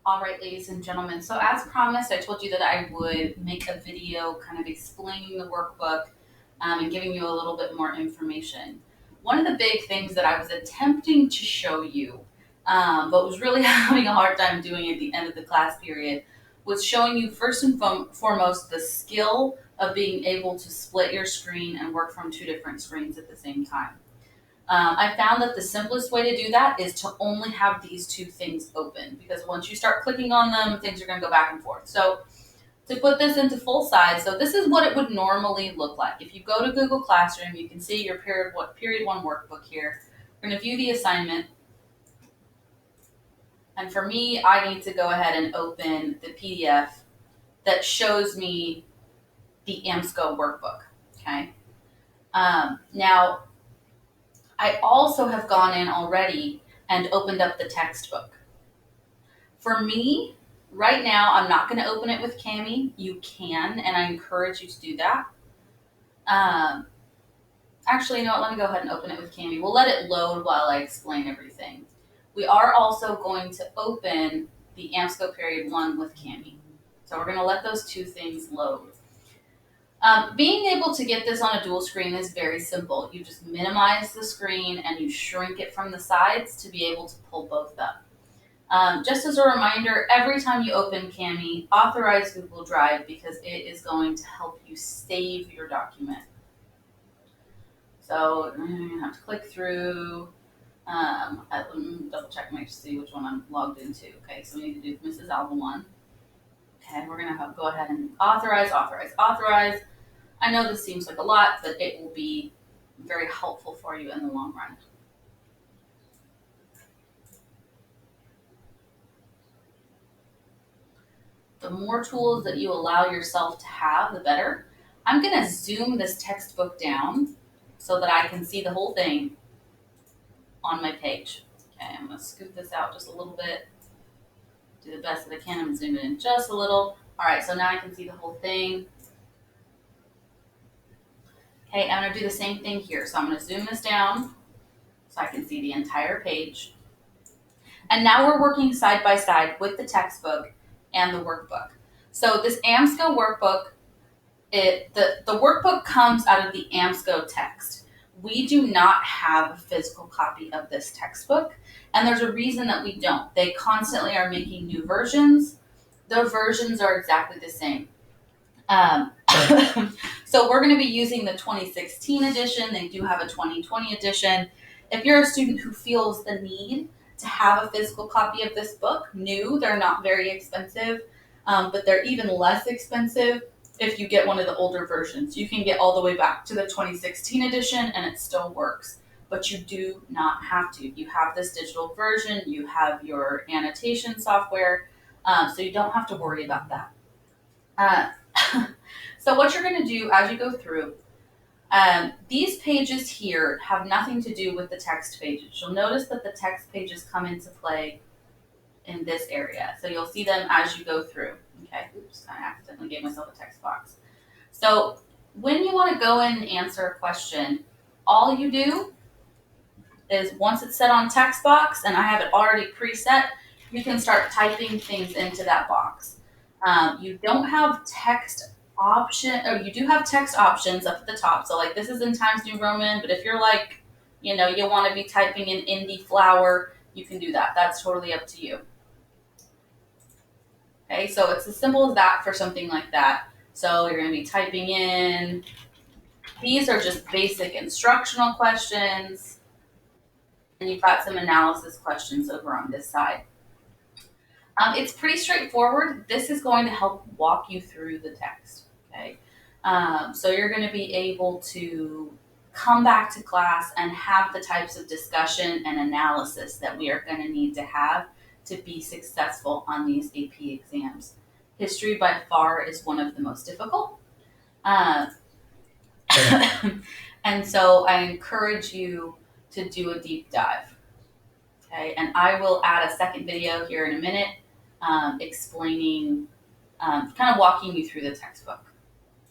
All right, ladies and gentlemen. So as promised, I told you that I would make a video kind of explaining the workbook and giving you a little bit more information. One of the big things that I was attempting to show you, but was really having a hard time doing at the end of the class period, was showing you first and foremost the skill of being able to split your screen and work from two different screens at the same time. I found that the simplest way to do that is to only have these two things open, because once you start clicking on them, things are going to go back and forth. So to put this into full size, so this is what it would normally look like. If you go to Google Classroom, you can see your period one workbook here. We're going to view the assignment. And for me, I need to go ahead and open the PDF that shows me the AMSCO workbook. Okay. Now, I also have gone in already and opened up the textbook. For me, right now, I'm not going to open it with Cami. You can, and I encourage you to do that. Actually, you know what? Let me go ahead and open it with Cami. We'll let it load while I explain everything. We are also going to open the AMSCO period 1 with Cami. So we're going to let those two things load. Being able to get this on a dual screen is very simple. You just minimize the screen and you shrink it from the sides to be able to pull both up. Just as a reminder, every time you open Cami, authorize Google Drive, because it is going to help you save your document. So I'm going to have to click through. Let me double check, make sure see which one I'm logged into. Okay, so we need to do Mrs. Alba 1. Okay, we're going to go ahead and authorize. I know this seems like a lot, but it will be very helpful for you in the long run. The more tools that you allow yourself to have, the better. I'm going to zoom this textbook down so that I can see the whole thing on my page. Okay, I'm going to scoot this out just a little bit. Do the best that I can. I'm going to zoom it in just a little. All right, so now I can see the whole thing. Okay, I'm going to do the same thing here. So I'm going to zoom this down so I can see the entire page. And now we're working side by side with the textbook and the workbook. So this AMSCO workbook, the workbook comes out of the AMSCO text. We do not have a physical copy of this textbook, and there's a reason that we don't. They constantly are making new versions. The versions are exactly the same. So we're going to be using the 2016 edition. They do have a 2020 edition. If you're a student who feels the need to have a physical copy of this book, they're not very expensive, but they're even less expensive if you get one of the older versions. You can get all the way back to the 2016 edition and it still works, but you do not have to. You have this digital version, you have your annotation software, so you don't have to worry about that. So what you're going to do as you go through, these pages here have nothing to do with the text pages. You'll notice that the text pages come into play in this area. So you'll see them as you go through. Okay, oops, I accidentally gave myself a text box. So when you want to go in and answer a question, all you do is once it's set on text box, and I have it already preset, you can start typing things into that box. You don't have text option, or you do have text options up at the top. So like this is in Times New Roman, but if you're like, you want to be typing in indie flower, you can do that. That's totally up to you. Okay, so it's as simple as that for something like that. So you're going to be typing in, these are just basic instructional questions, and you've got some analysis questions over on this side. It's pretty straightforward. This is going to help walk you through the text. Okay, so you're going to be able to come back to class and have the types of discussion and analysis that we are going to need to have to be successful on these AP exams. History by far is one of the most difficult. And so I encourage you to do a deep dive. Okay, and I will add a second video here in a minute explaining, kind of walking you through the textbook.